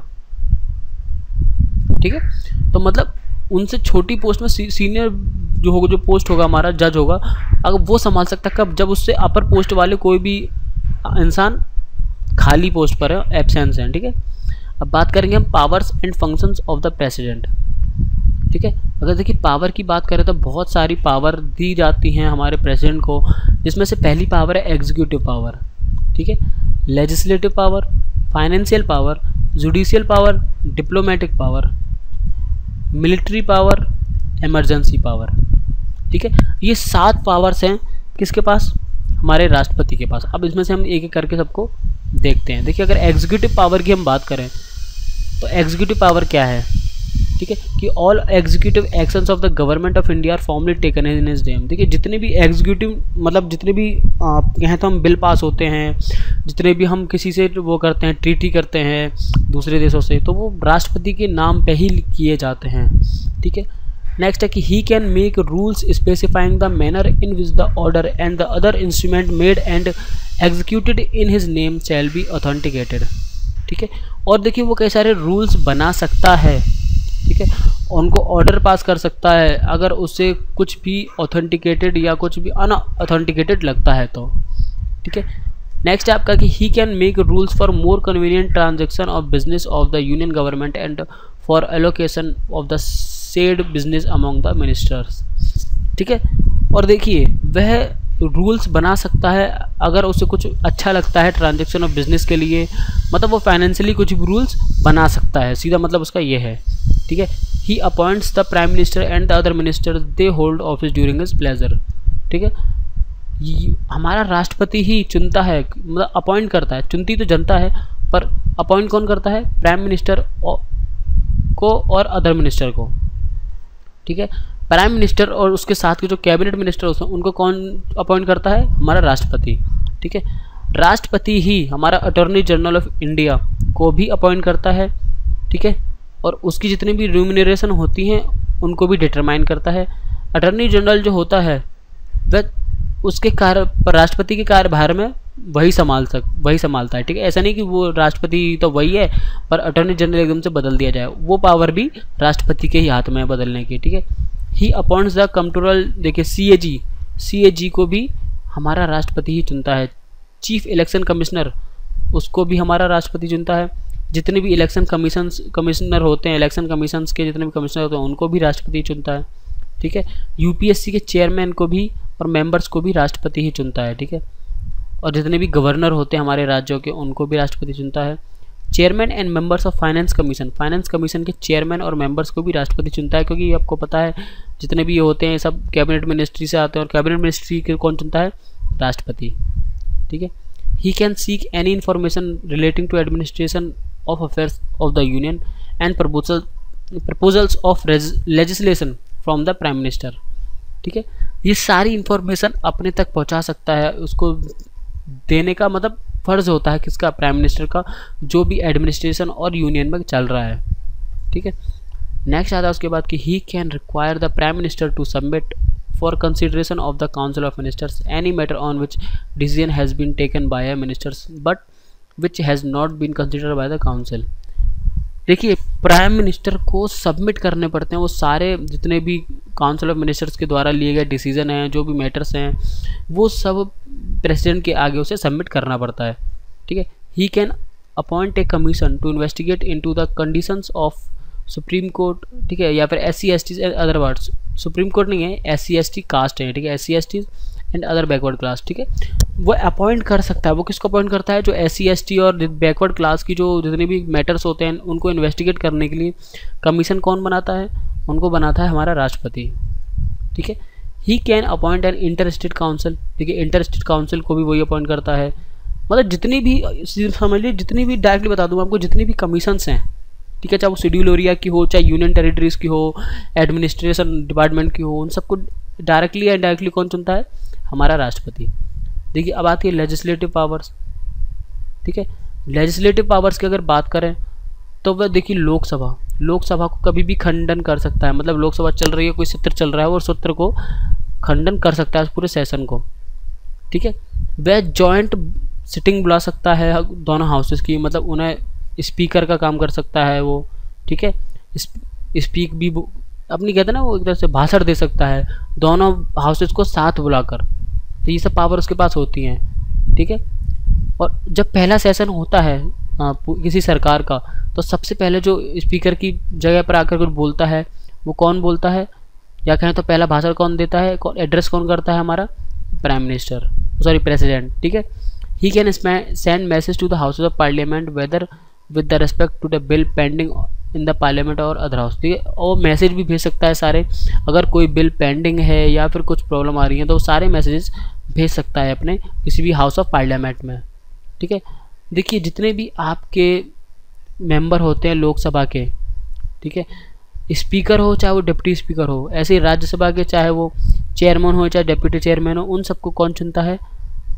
ठीक है, तो मतलब उनसे छोटी पोस्ट में सीनियर जो होगा, जो पोस्ट होगा हमारा जज होगा, अगर वो संभाल सकता है कब? जब उससे अपर पोस्ट वाले कोई भी इंसान खाली पोस्ट पर है, एब्सेंस है। ठीक है, अब बात करेंगे हम powers and functions of the president. ठीक है, अगर देखिए पावर की बात करें तो बहुत सारी पावर दी जाती हैं हमारे प्रेसिडेंट को, जिसमें से पहली पावर है एग्जीक्यूटिव पावर। ठीक है, legislative power, financial power, judicial power, diplomatic power, military power, emergency power. ठीक है, ये 7 पावर्स हैं किसके पास? हमारे राष्ट्रपति के पास। अब इसमें से हम एक एक करके सबको देखते हैं। देखिए, अगर एग्जीक्यूटिव पावर की हम बात करें तो एग्जीक्यूटिव पावर क्या है? ठीक है, कि all executive actions of the government of India are formally taken in his name. देखिए जितने भी एग्जीक्यूटिव मतलब जितने भी कहें तो हम बिल पास होते हैं, जितने भी हम किसी से वो करते हैं, ट्रीटी करते हैं दूसरे देशों से, तो वो राष्ट्रपति के नाम पे ही किए जाते हैं। ठीक है, नेक्स्ट है कि he can make rules specifying the manner in which the order and the other instrument made and executed in his name shall be authenticated. ठीक है, और देखिए वो कई सारे रूल्स बना सकता है, ठीक है, उनको ऑर्डर पास कर सकता है अगर उससे कुछ भी ऑथेंटिकेटेड या कुछ भी अनऑथेंटिकेटेड लगता है तो। ठीक है, नेक्स्ट है आपका कि he can make rules for more convenient transaction of business of the union government and for allocation of the said business among the ministers. ठीक है, और देखिए वह रूल्स बना सकता है अगर उसे कुछ अच्छा लगता है ट्रांजैक्शन ऑफ बिजनेस के लिए, मतलब वो फाइनेंशियली कुछ भी रूल्स बना सकता है, सीधा मतलब उसका ये है। ठीक है, he appoints the prime minister and the other minister they hold office during his pleasure. ठीक है, हमारा राष्ट्रपति ही चुनता है, मतलब अपॉइंट करता है, चुनती तो जनता है पर अपॉइंट कौन करता है, प्राइम मिनिस्टर को और अदर मिनिस्टर को। ठीक है, प्राइम मिनिस्टर और उसके साथ के जो कैबिनेट मिनिस्टर होते हैं उनको कौन अपॉइंट करता है, हमारा राष्ट्रपति। ठीक है, राष्ट्रपति ही हमारा अटॉर्नी जनरल ऑफ इंडिया को भी अपॉइंट करता है। ठीक है, और उसकी जितनी भी रिम्यूनरेशन होती हैं उनको भी डिटरमाइन करता है। अटॉर्नी जनरल जो होता है वह उसके राष्ट्रपति के कार्यभार में वही संभालता है। ठीक है, ऐसा नहीं कि वो राष्ट्रपति तो वही है पर अटॉर्नी जनरल एकदम से बदल दिया जाए, वो पावर भी राष्ट्रपति के ही हाथ में है बदलने की। ठीक है, ही अपॉइंट्स द कंट्रोल, देखिए CAG को भी हमारा राष्ट्रपति ही चुनता है। चीफ इलेक्शन कमिश्नर उसको भी हमारा राष्ट्रपति चुनता है। जितने भी इलेक्शन कमिश्नर होते हैं, इलेक्शन कमीशंस के जितने भी कमिश्नर होते हैं उनको भी राष्ट्रपति चुनता है। ठीक है, UPSC के चेयरमैन को भी और मेंबर्स को भी राष्ट्रपति ही चुनता है। ठीक है, और जितने भी गवर्नर होते हैं हमारे राज्यों के उनको भी राष्ट्रपति चुनता है। Chairman and members of finance commission के चेयरमैन और मेंबर्स को भी राष्ट्रपति चुनता है, क्योंकि आपको पता है जितने भी ये होते हैं सब कैबिनेट मिनिस्ट्री से आते हैं और कैबिनेट मिनिस्ट्री के कौन चुनता है, राष्ट्रपति। ठीक है, he can seek any information relating to administration of affairs of the union and proposals of legislation from the prime minister. ठीक है, ये सारी इंफॉर्मेशन अपने तक पहुंचा सकता है, उसको देने का मतलब फर्ज होता है किसका, प्राइम मिनिस्टर का, जो भी एडमिनिस्ट्रेशन और यूनियन में चल रहा है। ठीक है, नेक्स्ट आता है उसके बाद कि he can require the prime minister to submit for consideration of the council of ministers any matter on which decision has been taken by ministers but which has not been considered by the council. देखिए prime minister को submit करने पड़ते हैं वो सारे जितने भी council of ministers के द्वारा लिए गए डिसीजन हैं, जो भी मैटर्स हैं, वो सब प्रेसिडेंट के आगे उसे सबमिट करना पड़ता है। ठीक है, he can appoint a commission to investigate into the conditions of supreme court. ठीक है, या फिर SC/ST other words, supreme court नहीं है, SC/ST कास्ट है। ठीक है, SC/ST and other backward class. ठीक है, वो अपॉइंट कर सकता है, वो किसको अपॉइंट करता है, जो SC/ST और बैकवर्ड क्लास की जो जितने भी मैटर्स होते हैं उनको इन्वेस्टिगेट करने के लिए कमीशन कौन बनाता है, उनको बनाता है हमारा राष्ट्रपति। ठीक है, he can appoint an inter state council. ठीक है, इंटर स्टेट काउंसिल को भी वही अपॉइंट करता है, मतलब जितनी भी समझ लीजिए, जितनी भी डायरेक्टली बता दूँ आपको, जितनी भी कमीशंस हैं, ठीक है, चाहे वो शेड्यूल एरिया की हो, चाहे यूनियन टेरिटरीज की हो, एडमिनिस्ट्रेशन डिपार्टमेंट की हो, उन सबको डायरेक्टली या इनडायरेक्टली कौन चुनता है, हमारा राष्ट्रपति। देखिए अब आती है लेजिस्लेटिव पावर्स। ठीक है, लेजिस्लेटिव पावर्स की अगर बात करें तो वह देखिए लोकसभा को कभी भी खंडन कर सकता है, मतलब लोकसभा चल रही है, कोई सत्र चल रहा है और सत्र को खंडन कर सकता है पूरे सेशन को। ठीक है, वह जॉइंट सिटिंग बुला सकता है दोनों हाउसेस की, मतलब उन्हें स्पीकर का काम कर सकता है वो। ठीक है, स्पीक भी अपनी कहते हैं ना, वो एक तरह से भाषण दे सकता है दोनों हाउसेस को साथ बुलाकर, तो ये सब पावर उसके पास होती हैं। ठीक है, और जब पहला सेशन होता है किसी सरकार का, तो सबसे पहले जो स्पीकर की जगह पर आकर कुछ बोलता है वो कौन बोलता है, या कहें तो पहला भाषण कौन देता है, एड्रेस कौन करता है, हमारा प्राइम मिनिस्टर, सॉरी प्रेसिडेंट। ठीक है, he can send message to the houses of parliament whether with the respect to the bill pending in the parliament और अदर हाउस। ठीक है, और मैसेज भी भेज सकता है सारे, अगर कोई बिल पेंडिंग है या फिर कुछ प्रॉब्लम आ रही है तो सारे मैसेजेस भेज सकता है अपने किसी भी हाउस ऑफ पार्लियामेंट में। ठीक है, देखिए जितने भी आपके मेंबर होते हैं लोकसभा के, ठीक है, स्पीकर हो चाहे वो डिप्टी स्पीकर हो, ऐसे ही राज्यसभा के चाहे वो चेयरमैन हो चाहे डिप्टी चेयरमैन हो, उन सबको कौन चुनता है?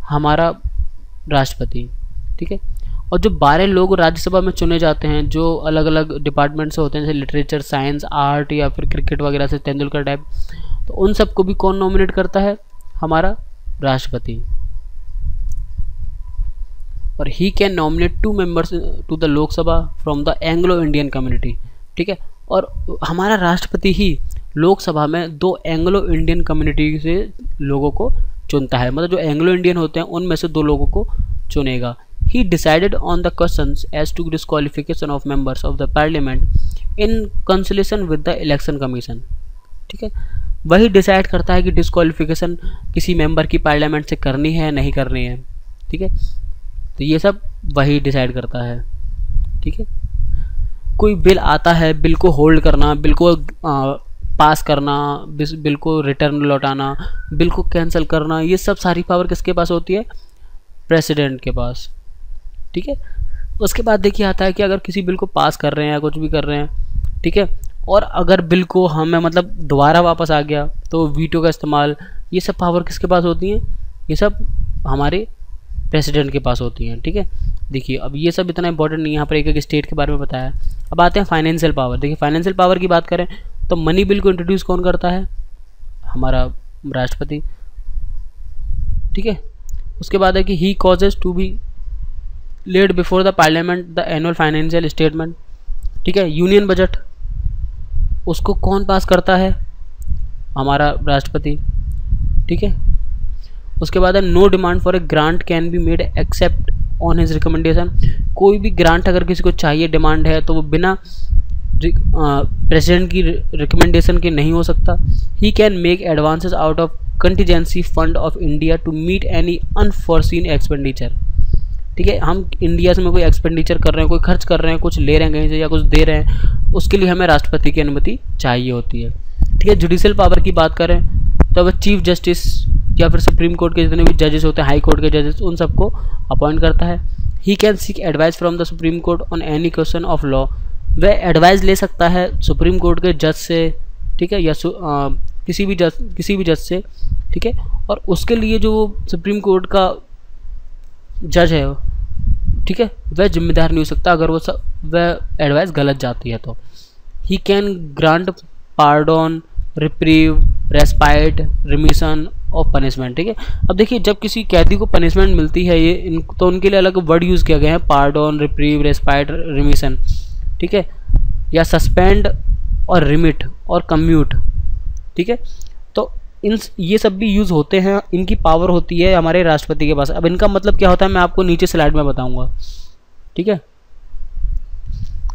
हमारा राष्ट्रपति। ठीक है। और जो 12 लोग राज्यसभा में चुने जाते हैं जो अलग अलग डिपार्टमेंट से होते हैं, जैसे लिटरेचर, साइंस, आर्ट या फिर क्रिकेट वगैरह से, तेंदुलकर टाइप, तो उन सबको भी कौन नॉमिनेट करता है? हमारा राष्ट्रपति। और he can nominate 2 members to the Lok Sabha from the Anglo Indian community. ठीक है। और हमारा राष्ट्रपति ही लोकसभा में 2 एंग्लो इंडियन कम्युनिटी से लोगों को चुनता है, मतलब जो एंग्लो इंडियन होते हैं उनमें से 2 लोगों को चुनेगा। He decided on the questions as to disqualification of members of the parliament in consultation with the election commission। ठीक है। वही डिसाइड करता है कि डिस्क्वालिफिकेशन किसी मेंबर की पार्लियामेंट से करनी है नहीं करनी है। ठीक है। तो ये सब वही डिसाइड करता है। ठीक है। कोई बिल आता है, बिल को होल्ड करना, बिल को पास करना, बिल को रिटर्न लौटाना, बिल को कैंसिल करना, ये सब सारी पावर किसके पास होती है? प्रेसिडेंट के पास। ठीक है। उसके बाद देखिए आता है कि अगर किसी बिल को पास कर रहे हैं या कुछ भी कर रहे हैं, ठीक है, और अगर बिल को हमें मतलब दोबारा वापस आ गया तो वीटो का इस्तेमाल, ये सब पावर किसके पास होती हैं? ये सब हमारे प्रेसिडेंट के पास होती हैं। ठीक है। देखिए अब ये सब इतना इंपॉर्टेंट नहीं है, यहाँ पर एक एक स्टेट के बारे में बताया। अब आते हैं फाइनेंशियल पावर। देखिए फाइनेंशियल पावर की बात करें तो मनी बिल को इंट्रोड्यूस कौन करता है? हमारा राष्ट्रपति। ठीक है। उसके बाद है कि he causes to be laid before the parliament the annual financial statement. ठीक है। यूनियन बजट उसको कौन पास करता है? हमारा राष्ट्रपति। ठीक है। उसके बाद है no demand for a grant can be made except on his recommendation. कोई भी ग्रांट अगर किसी को चाहिए, डिमांड है, तो वो बिना प्रेसिडेंट की रिकमेंडेशन के नहीं हो सकता। He can make advances out of contingency fund of India to meet any unforeseen expenditure. ठीक है। हम इंडिया से में कोई एक्सपेंडिचर कर रहे हैं, कोई खर्च कर रहे हैं, कुछ ले रहे हैं कहीं से या कुछ दे रहे हैं, उसके लिए हमें राष्ट्रपति की अनुमति चाहिए होती है। ठीक है। जुडिशियल पावर की बात करें तो अब चीफ जस्टिस या फिर सुप्रीम कोर्ट के जितने भी जजेस होते हैं, हाई कोर्ट के जजेस, उन सबको अपॉइंट करता है। He can seek advice from the supreme court on any question of law. वह एडवाइस ले सकता है सुप्रीम कोर्ट के जज से, ठीक है, या किसी भी जज से। ठीक है। और उसके लिए जो सुप्रीम कोर्ट का जज है, ठीक है, वह जिम्मेदार नहीं हो सकता अगर वह एडवाइस गलत जाती है तो। He can grant pardon, reprieve, respite, remission of punishment. ठीक है। अब देखिए जब किसी कैदी को पनिशमेंट मिलती है तो उनके लिए अलग वर्ड यूज़ किया गया है, पार्डन, रिप्रीव, रेस्पाइट, रिमिशन। ठीक है। या सस्पेंड और रिमिट और कम्यूट। ठीक है। तो ये सब भी यूज़ होते हैं, इनकी पावर होती है हमारे राष्ट्रपति के पास। अब इनका मतलब क्या होता है मैं आपको नीचे स्लाइड में बताऊंगा। ठीक है।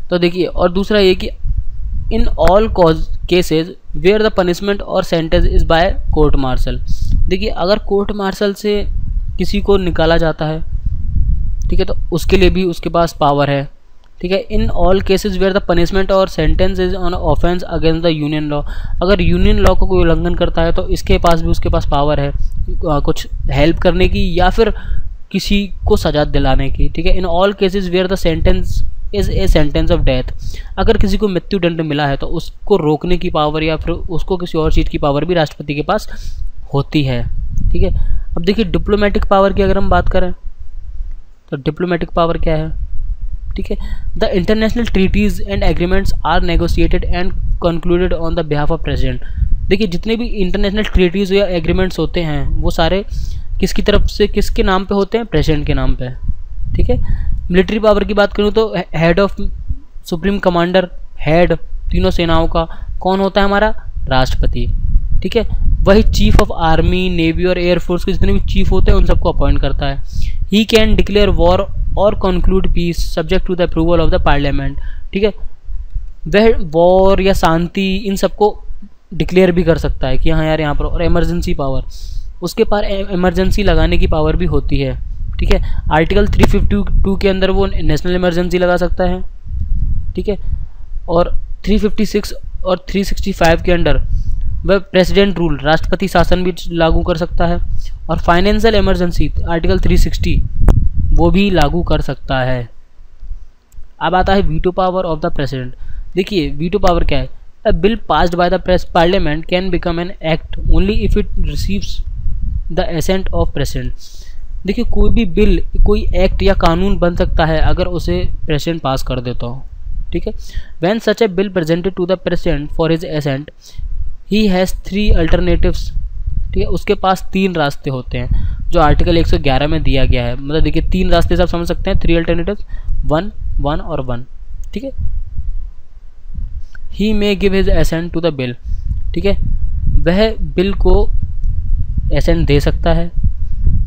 तो देखिए और दूसरा ये कि in all cases where the punishment और sentence is by court martial. देखिए अगर कोर्ट मार्शल से किसी को निकाला जाता है, ठीक है, तो उसके लिए भी उसके पास पावर है। ठीक है। In all cases where the punishment और sentence is on offence against the union law. अगर यूनियन लॉ को कोई उल्लंघन करता है तो इसके पास भी उसके पास पावर है कुछ हेल्प करने की या फिर किसी को सजा दिलाने की। ठीक है। In all cases where the sentence is a sentence of death. अगर किसी को मृत्यु दंड मिला है तो उसको रोकने की पावर या फिर उसको किसी और चीज़ की पावर भी राष्ट्रपति के पास होती है। ठीक है। अब देखिए डिप्लोमेटिक पावर की अगर हम बात करें तो डिप्लोमेटिक पावर क्या है? ठीक है। The international treaties and agreements are negotiated and concluded on the behalf of president. देखिए जितने भी इंटरनेशनल ट्रीटीज़ या एग्रीमेंट्स होते हैं वो सारे किसकी तरफ से, किसके नाम पे होते हैं? प्रेसिडेंट के नाम पे। ठीक है। मिलिट्री पावर की बात करूँ तो head of supreme commander, head तीनों सेनाओं का कौन होता है? हमारा राष्ट्रपति। ठीक है। वही चीफ ऑफ आर्मी, नेवी और एयरफोर्स के जितने भी चीफ होते हैं उन सबको अपॉइंट करता है। ही कैन डिक्लेयर वॉर और conclude peace subject to the approval of the parliament. ठीक है। वह वॉर या शांति इन सबको डिक्लेयर भी कर सकता है कि हाँ यार यहाँ पर। और इमरजेंसी पावर, उसके पास इमरजेंसी लगाने की पावर भी होती है। ठीक है। आर्टिकल 352 के अंदर वो नेशनल इमरजेंसी लगा सकता है। ठीक है। और 356 और 365 के अंदर वह प्रेसिडेंट रूल, राष्ट्रपति शासन भी लागू कर सकता है। और फाइनेंशियल इमरजेंसी आर्टिकल 360 वो भी लागू कर सकता है। अब आता है veto power of the president. देखिए वीटो पावर क्या है? A bill passed by the parliament can become an act only if it receives the assent of president. देखिए कोई भी बिल, कोई एक्ट या कानून बन सकता है अगर उसे प्रेसिडेंट पास कर देता हो, ठीक है। When such a bill presented to the president for his assent, he has 3 alternatives, ठीक है। उसके पास 3 रास्ते होते हैं जो आर्टिकल 111 में दिया गया है। मतलब देखिए 3 रास्ते से आप समझ सकते हैं, 3 अल्टरनेटिव्स, 1, 1 और 1, ठीक है। He may give his assent to the bill, ठीक है। वह बिल को एसेंट दे सकता है,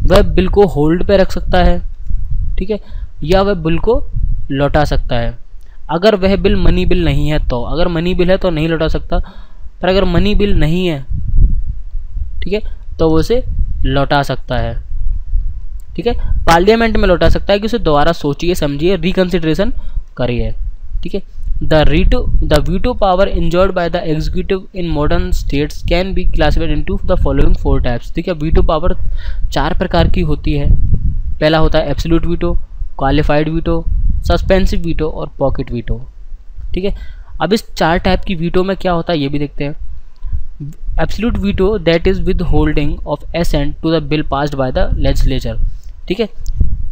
वह बिल को होल्ड पे रख सकता है, ठीक है, या वह बिल को लौटा सकता है। अगर वह बिल मनी बिल नहीं है तो, अगर मनी बिल है तो नहीं लौटा सकता, पर अगर मनी बिल नहीं है, ठीक है, तो वो उसे लौटा सकता है, ठीक है। पार्लियामेंट में लौटा सकता है कि उसे दोबारा सोचिए समझिए, रिकंसिडरेशन करिए, ठीक है। The veto power enjoyed by the executive in modern states can be classified into the following 4 types, ठीक है। वीटो पावर 4 प्रकार की होती है। पहला होता है absolute veto, qualified veto, suspensive veto और पॉकेट वीटो, ठीक है। अब इस 4 टाइप की वीटो में क्या होता है ये भी देखते हैं। Absolute veto that is withholding of assent to the bill passed by the legislature, ठीक है।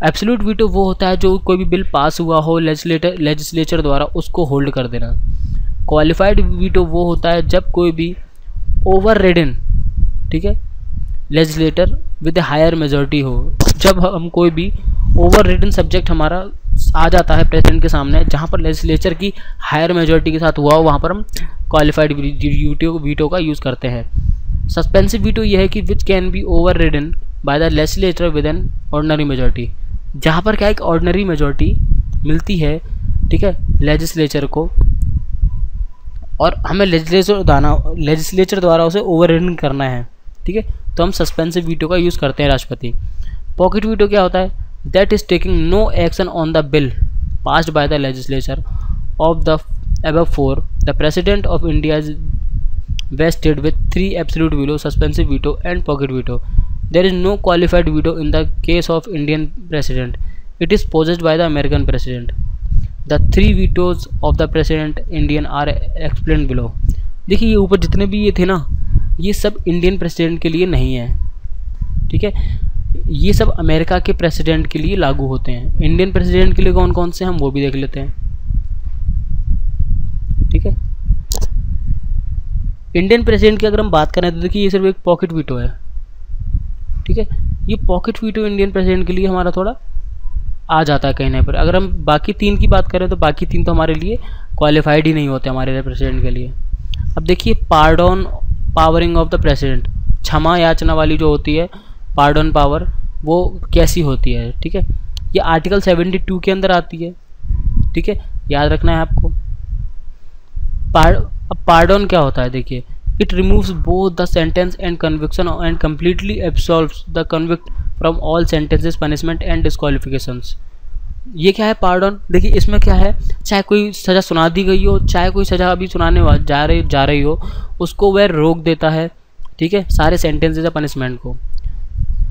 एब्सोल्यूट वीटो वो होता है जो कोई भी बिल पास हुआ हो लेजिस्लेचर द्वारा, उसको होल्ड कर देना। क्वालिफाइड वीटो वो होता है जब कोई भी ओवर रिडन, ठीक है, लेजिस्लेटर विद हायर मेजॉरिटी हो। जब हम कोई भी ओवर रिडन सब्जेक्ट हमारा आ जाता है प्रेसिडेंट के सामने, जहाँ पर लेजिस्लेचर की हायर मेजॉरिटी के साथ हुआ हो, वहाँ पर हम क्वालिफाइड वीटो का यूज़ करते हैं। सस्पेंसिव वीटो यह है कि which can be over ridden bye the legislature with an ordinary majority, जहाँ पर क्या एक ऑर्डिनरी मेजॉरिटी मिलती है, ठीक है, लेजिस्लेचर को, और हमें लेजिस्लेचर द्वारा उसे ओवर रिडन करना है, ठीक है, तो हम सस्पेंसिव वीटो का यूज़ करते हैं राष्ट्रपति। पॉकेट वीटो क्या होता है? That is taking no action on the bill passed by the legislature of the above 4, the president of India is vested with 3 absolute veto, suspensive veto and pocket veto. There is no qualified veto in the case of Indian president. It is possessed by the American president. The 3 vetoes of the president Indian are explained below. देखिए ये ऊपर जितने भी ये थे ना, ये सब इंडियन प्रेसिडेंट के लिए नहीं है, ठीक है, ये सब अमेरिका के प्रेसिडेंट के लिए लागू होते हैं। इंडियन प्रेसिडेंट के लिए कौन कौन से हम वो भी देख लेते हैं, ठीक है। इंडियन प्रेसिडेंट की अगर हम बात करें तो देखिए ये सिर्फ एक पॉकेट वीटो है, ठीक है। ये पॉकेट वीटो इंडियन प्रेसिडेंट के लिए हमारा थोड़ा आ जाता है कहीं ना पर। अगर हम बाकी 3 की बात करें तो बाकी 3 तो हमारे लिए क्वालिफाइड ही नहीं होते हमारे प्रेसिडेंट के लिए। अब देखिए pardon powering of the president, क्षमा याचना वाली जो होती है पार्डन पावर, वो कैसी होती है, ठीक है। ये आर्टिकल 72 के अंदर आती है, ठीक है, याद रखना है आपको। अब पार्डन क्या होता है देखिए, it removes both the sentence and conviction and completely absolves the convict from all sentences, punishment and disqualifications. ये क्या है पार्डन? देखिए इसमें क्या है, चाहे कोई सज़ा सुना दी गई हो, चाहे कोई सज़ा अभी सुनाने जा रही हो, उसको वह रोक देता है, ठीक है, सारे सेंटेंसेस या पनिशमेंट को।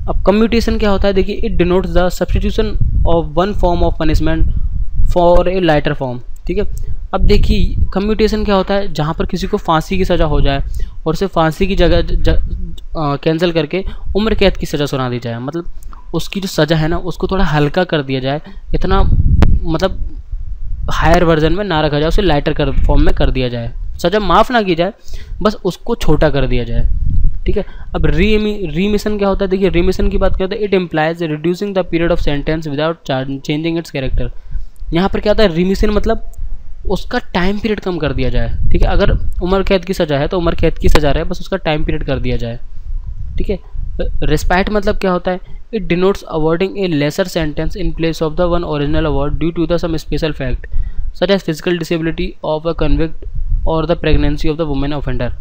अब कम्यूटेशन क्या होता है देखिए, it denotes the substitution of one form of punishment for a lighter form, ठीक है। अब देखिए कम्यूटेशन क्या होता है, जहाँ पर किसी को फांसी की सज़ा हो जाए और उसे फांसी की जगह कैंसिल करके उम्र कैद की सज़ा सुना दी जाए, मतलब उसकी जो सज़ा है ना उसको थोड़ा हल्का कर दिया जाए, इतना मतलब हायर वर्जन में ना रखा जाए, उसे लाइटर फॉर्म में कर दिया जाए, सज़ा माफ़ ना की जाए, बस उसको छोटा कर दिया जाए, ठीक है। अब रीमिशन क्या होता है देखिए, रीमिशन की बात करते हैं, it implies reducing the period of sentence without changing it's character. यहाँ पर क्या होता है, रीमिशन मतलब उसका टाइम पीरियड कम कर दिया जाए, ठीक है। अगर उम्र कैद की सज़ा है तो उम्र कैद की सज़ा रहे, बस उसका टाइम पीरियड कर दिया जाए, ठीक है। रिस्पाइट मतलब क्या होता है, it denotes awarding a lesser sentence in place of the one original award due to the some special fact such as physical disability of a convict और the pregnancy of the women offender.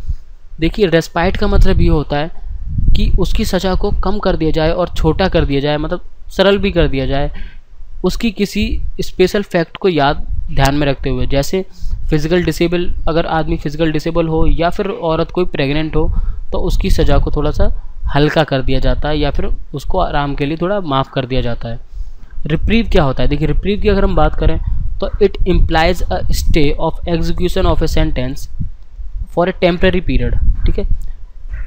देखिए respite का मतलब ये होता है कि उसकी सज़ा को कम कर दिया जाए और छोटा कर दिया जाए, मतलब सरल भी कर दिया जाए, उसकी किसी स्पेशल फैक्ट को ध्यान में रखते हुए, जैसे फिजिकल डिसेबल, अगर आदमी फिजिकल डिसेबल हो या फिर औरत कोई प्रेग्नेंट हो तो उसकी सज़ा को थोड़ा सा हल्का कर दिया जाता है या फिर उसको आराम के लिए थोड़ा माफ़ कर दिया जाता है। रिप्रीव क्या होता है देखिए, रिप्रीव की अगर हम बात करें तो it implies a stay of execution of a sentence for a temporary period, ठीक है।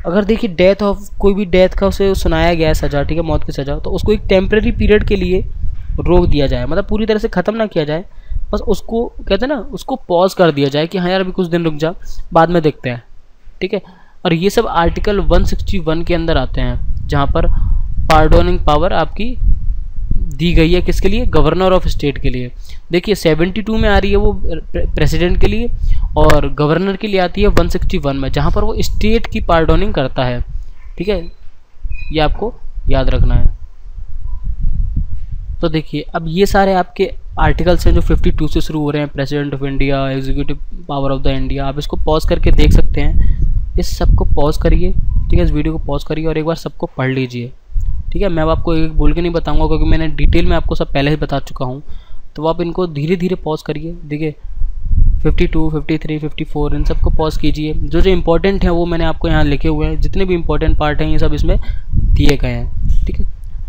अगर देखिए डेथ ऑफ कोई भी डेथ का उसे सुनाया गया है सज़ा, ठीक है, मौत की सज़ा, तो उसको एक टेम्प्रेरी पीरियड के लिए रोक दिया जाए, मतलब पूरी तरह से ख़त्म ना किया जाए, बस उसको कहते हैं ना, उसको पॉज कर दिया जाए कि हाँ यार अभी कुछ दिन रुक जा, बाद में देखते हैं, ठीक है। और ये सब आर्टिकल 161 के अंदर आते हैं, जहाँ पर पार्डोनिंग पावर आपकी दी गई है किसके लिए, गवर्नर ऑफ स्टेट के लिए। देखिए 72 में आ रही है वो प्रेसिडेंट के लिए, और गवर्नर के लिए आती है 161 में, जहाँ पर वो स्टेट की पार्डोनिंग करता है, ठीक है, ये आपको याद रखना है। तो देखिए अब ये सारे आपके आर्टिकल्स हैं जो 52 से शुरू हो रहे हैं, president of India, executive power of the India. आप इसको पॉज करके देख सकते हैं, इस सबको पॉज करिए, ठीक है, इस वीडियो को पॉज करिए और एक बार सबको पढ़ लीजिए, ठीक है। मैं अब आपको एक बोल के नहीं बताऊंगा क्योंकि मैंने डिटेल में आपको सब पहले ही बता चुका हूँ, तो आप इनको धीरे धीरे पॉज करिए। देखिए 52, 53, 54 इन सबको पॉज कीजिए। जो जो इंपॉर्टेंट है वो मैंने आपको यहाँ लिखे हुए हैं, जितने भी इंपॉर्टेंट पार्ट हैं ये सब इसमें दिए गए हैं, ठीक है।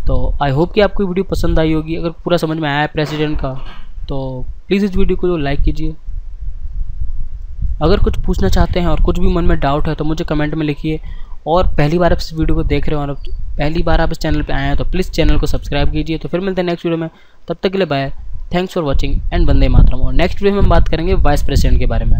तो आई होप कि आपको वीडियो पसंद आई होगी। अगर पूरा समझ में आया है प्रेसिडेंट का तो प्लीज़ इस वीडियो को लाइक कीजिए। अगर कुछ पूछना चाहते हैं और कुछ भी मन में डाउट है तो मुझे कमेंट में लिखिए। और पहली बार आप इस वीडियो को देख रहे हो और पहली बार आप इस चैनल पे आए हैं तो प्लीज़ चैनल को सब्सक्राइब कीजिए। तो फिर मिलते हैं नेक्स्ट वीडियो में, तब तक के लिए bye, thanks for watching and Vande Mataram. और नेक्स्ट वीडियो में हम बात करेंगे वाइस प्रेसिडेंट के बारे में।